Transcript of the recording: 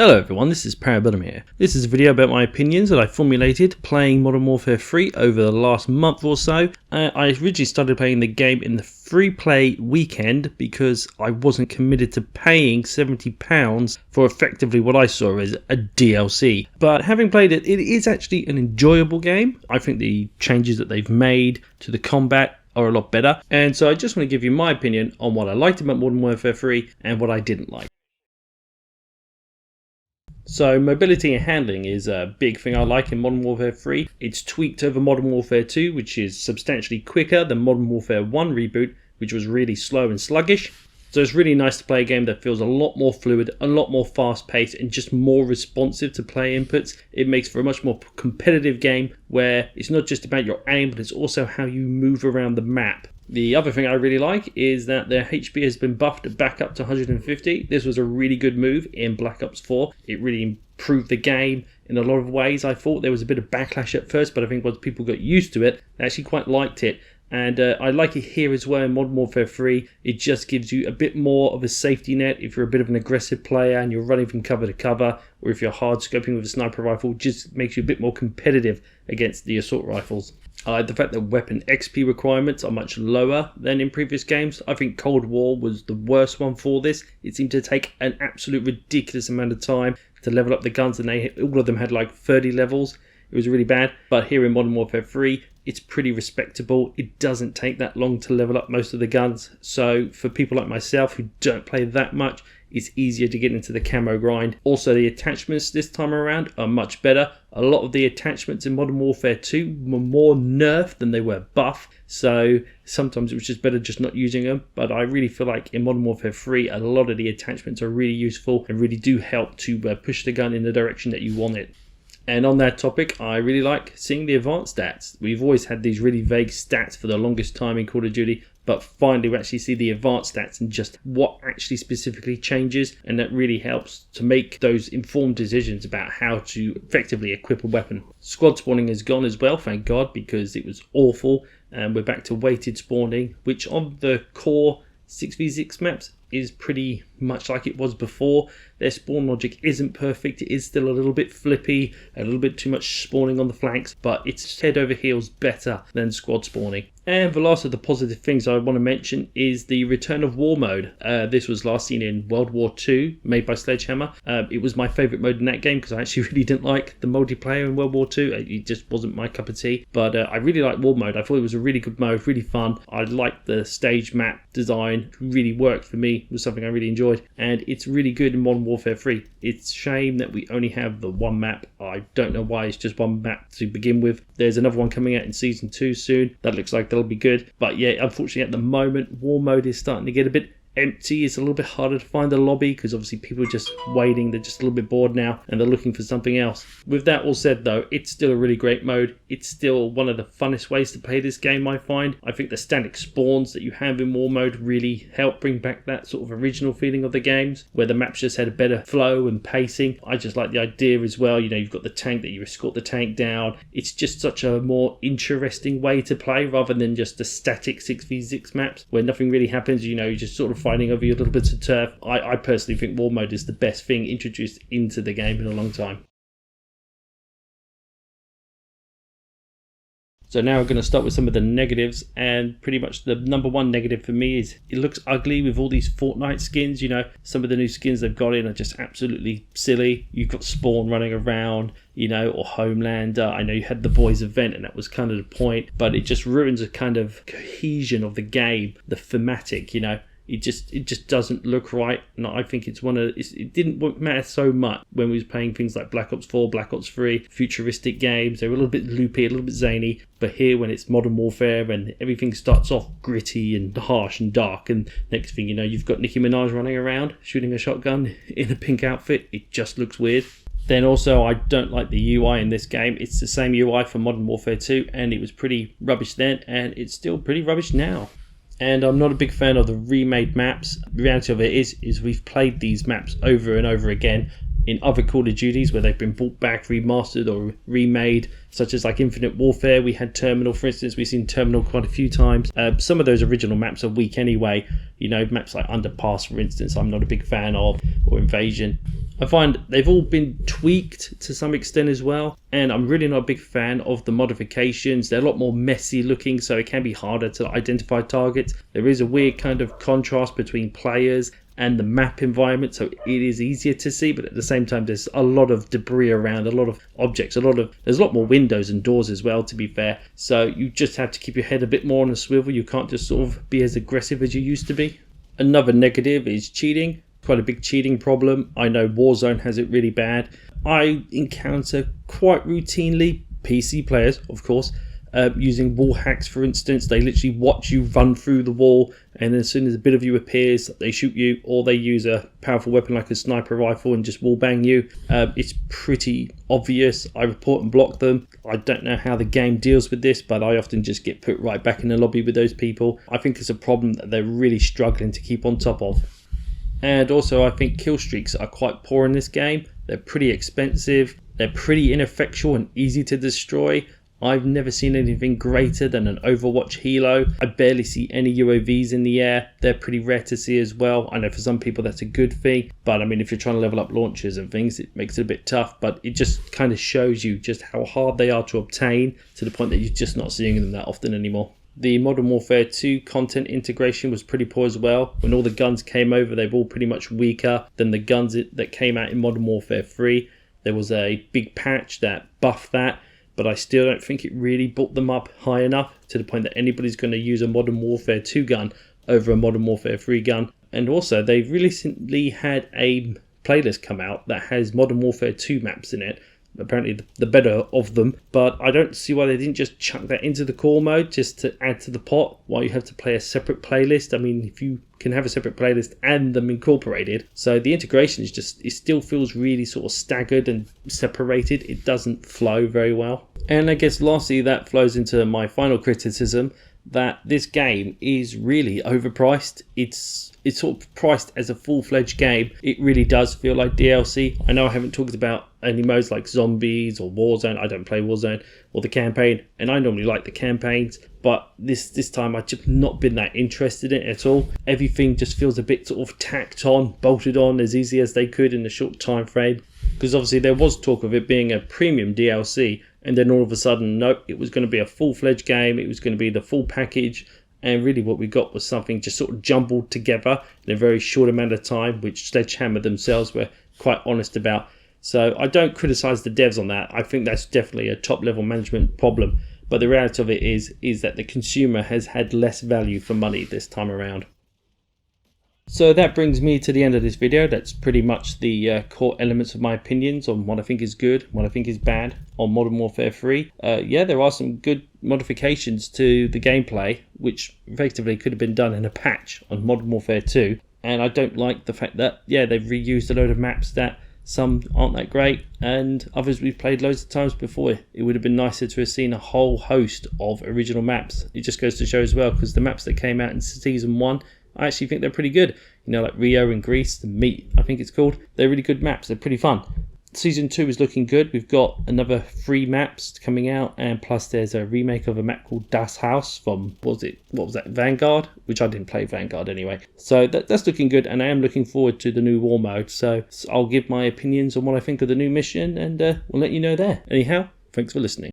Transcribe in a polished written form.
Hello everyone, this is Parabellum here. This is a video about my opinions that I formulated playing Modern Warfare 3 over the last month or so. I originally started playing the game in the free play weekend because I wasn't committed to paying £70 for effectively what I saw as a DLC. But having played it, it is actually an enjoyable game. I think the changes that they've made to the combat are a lot better. And so I just want to give you my opinion on what I liked about Modern Warfare 3 and what I didn't like. So mobility and handling is a big thing I like in Modern Warfare 3. It's tweaked over Modern Warfare 2, which is substantially quicker than Modern Warfare 1 reboot, which was really slow and sluggish. So it's really nice to play a game that feels a lot more fluid, a lot more fast-paced, and just more responsive to player inputs. It makes for a much more competitive game where it's not just about your aim, but it's also how you move around the map. The other thing I really like is that their HP has been buffed back up to 150. This was a really good move in Black Ops 4. It really improved the game in a lot of ways. I thought there was a bit of backlash at first, but I think once people got used to it, they actually quite liked it. And I like it here as well in Modern Warfare 3. It just gives you a bit more of a safety net if you're a bit of an aggressive player and you're running from cover to cover, or if you're hard scoping with a sniper rifle, just makes you a bit more competitive against the assault rifles. I like the fact that weapon XP requirements are much lower than in previous games. I think Cold War was the worst one for this. It seemed to take an absolute ridiculous amount of time to level up the guns, and all of them had like 30 levels. It was really bad. But here in Modern Warfare 3, it's pretty respectable. It doesn't take that long to level up most of the guns. So for people like myself who don't play that much, it's easier to get into the camo grind. Also, the attachments this time around are much better. A lot of the attachments in Modern Warfare 2 were more nerfed than they were buff. So sometimes it was just better just not using them. But I really feel like in Modern Warfare 3, a lot of the attachments are really useful and really do help to push the gun in the direction that you want it. And on that topic, I really like seeing the advanced stats. We've always had these really vague stats for the longest time in Call of Duty, but finally we actually see the advanced stats and just what actually specifically changes, and that really helps to make those informed decisions about how to effectively equip a weapon. Squad spawning is gone as well, thank God, because it was awful, and we're back to weighted spawning, which on the core 6v6 maps is pretty much like it was before. Their spawn logic isn't perfect. It is still a little bit flippy, a little bit too much spawning on the flanks, but it's head over heels better than squad spawning. And the last of the positive things I want to mention is the return of war mode. This was last seen in World War II, made by Sledgehammer. It was my favourite mode in that game because I actually really didn't like the multiplayer in World War II. It just wasn't my cup of tea. But I really liked war mode. I thought it was a really good mode, really fun. I liked the stage map design. It really worked for me. It was something I really enjoyed. And it's really good in Modern Warfare 3. It's a shame that we only have the one map. I don't know why it's just one map to begin with. There's another one coming out in Season 2 soon. That looks like that'll be good. But yeah, unfortunately at the moment, war mode is starting to get a bit empty. It's a little bit harder to find a lobby because obviously people are just waiting. They're just a little bit bored now and they're looking for something else. With that all said though, it's still a really great mode. It's still one of the funnest ways to play this game, I find. I think the static spawns that you have in war mode really help bring back that sort of original feeling of the games where the maps just had a better flow and pacing. I just like the idea as well. You know, you've got the tank that you escort the tank down. It's just such a more interesting way to play rather than just the static 6v6 maps where nothing really happens. You know, you're just sort of fighting over your little bits of turf. I personally think war mode is the best thing introduced into the game in a long time. So now we're going to start with some of the negatives, and pretty much the number one negative for me is it looks ugly with all these Fortnite skins. You know, some of the new skins they've got in are just absolutely silly. You've got Spawn running around, you know, or Homelander. I know you had the boys event and that was kind of the point, but it just ruins a kind of cohesion of the game, the thematic, you know. It just doesn't look right, and I think it's it didn't matter so much when we was playing things like Black Ops 4, Black Ops 3, futuristic games. They were a little bit loopy, a little bit zany, but here when it's Modern Warfare and everything starts off gritty and harsh and dark, and next thing you know you've got Nicki Minaj running around shooting a shotgun in a pink outfit, it just looks weird. Then also, I don't like the UI in this game. It's the same UI for Modern Warfare 2, and it was pretty rubbish then, and it's still pretty rubbish now. And I'm not a big fan of the remade maps. The reality of it is we've played these maps over and over again in other Call of Duties where they've been brought back, remastered or remade, such as like Infinite Warfare. We had Terminal, for instance. We've seen Terminal quite a few times. Some of those original maps are weak anyway. You know, maps like Underpass, for instance, I'm not a big fan of, or Invasion. I find they've all been tweaked to some extent as well, and I'm really not a big fan of the modifications. They're a lot more messy looking, so it can be harder to identify targets. There is a weird kind of contrast between players and the map environment, so it is easier to see, but at the same time there's a lot of debris around, a lot of objects, there's a lot more windows and doors as well, to be fair, so you just have to keep your head a bit more on a swivel. You can't just sort of be as aggressive as you used to be. Another negative is cheating. Quite a big cheating problem. I know Warzone has it really bad. I encounter quite routinely PC players, of course, using wall hacks, for instance. They literally watch you run through the wall, and as soon as a bit of you appears, they shoot you, or they use a powerful weapon like a sniper rifle and just wall bang you. It's pretty obvious. I report and block them. I don't know how the game deals with this, but I often just get put right back in the lobby with those people. I think it's a problem that they're really struggling to keep on top of. And also I think kill streaks are quite poor in this game. They're pretty expensive, they're pretty ineffectual and easy to destroy. I've never seen anything greater than an Overwatch helo. I barely see any UAVs in the air. They're pretty rare to see as well. I know for some people that's a good thing, but I mean, if you're trying to level up launchers and things, it makes it a bit tough, but it just kind of shows you just how hard they are to obtain, to the point that you're just not seeing them that often anymore. The Modern Warfare 2 content integration was pretty poor as well. When all the guns came over, they're all pretty much weaker than the guns that came out in Modern Warfare 3. There was a big patch that buffed that, but I still don't think it really brought them up high enough to the point that anybody's going to use a Modern Warfare 2 gun over a Modern Warfare 3 gun. And also, they've recently had a playlist come out that has Modern Warfare 2 maps in it. Apparently the better of them, but I don't see why they didn't just chuck that into the core mode just to add to the pot, why you have to play a separate playlist. I mean, if you can have a separate playlist and them incorporated. So the integration is just, it still feels really sort of staggered and separated. It doesn't flow very well. And I guess lastly, that flows into my final criticism, that this game is really overpriced. It's sort of priced as a full-fledged game. It really does feel like DLC. I know I haven't talked about any modes like Zombies or Warzone. I don't play Warzone, or the campaign, and I normally like the campaigns, but this time I've just not been that interested in it at all. Everything just feels a bit sort of tacked on, bolted on as easy as they could in a short time frame, because obviously there was talk of it being a premium DLC, and then all of a sudden, nope, it was going to be a full-fledged game. It was going to be the full package. And really what we got was something just sort of jumbled together in a very short amount of time, which Sledgehammer themselves were quite honest about. So I don't criticise the devs on that. I think that's definitely a top-level management problem. But the reality of it is that the consumer has had less value for money this time around. So that brings me to the end of this video. That's pretty much the core elements of my opinions on what I think is good, what I think is bad on Modern Warfare 3. Yeah, there are some good modifications to the gameplay, which effectively could have been done in a patch on Modern Warfare 2. And I don't like the fact that, yeah, they've reused a load of maps that some aren't that great, and others we've played loads of times before. It would have been nicer to have seen a whole host of original maps. It just goes to show as well, because the maps that came out in Season 1, I actually think they're pretty good. You know, like Rio in Greece, the Meat, I think it's called. They're really good maps. They're pretty fun. Season 2 is looking good. We've got another 3 maps coming out, and plus there's a remake of a map called Das Haus from, what was that, Vanguard? Which I didn't play Vanguard anyway. So that's looking good, and I am looking forward to the new war mode. So I'll give my opinions on what I think of the new mission, and we'll let you know there. Anyhow, thanks for listening.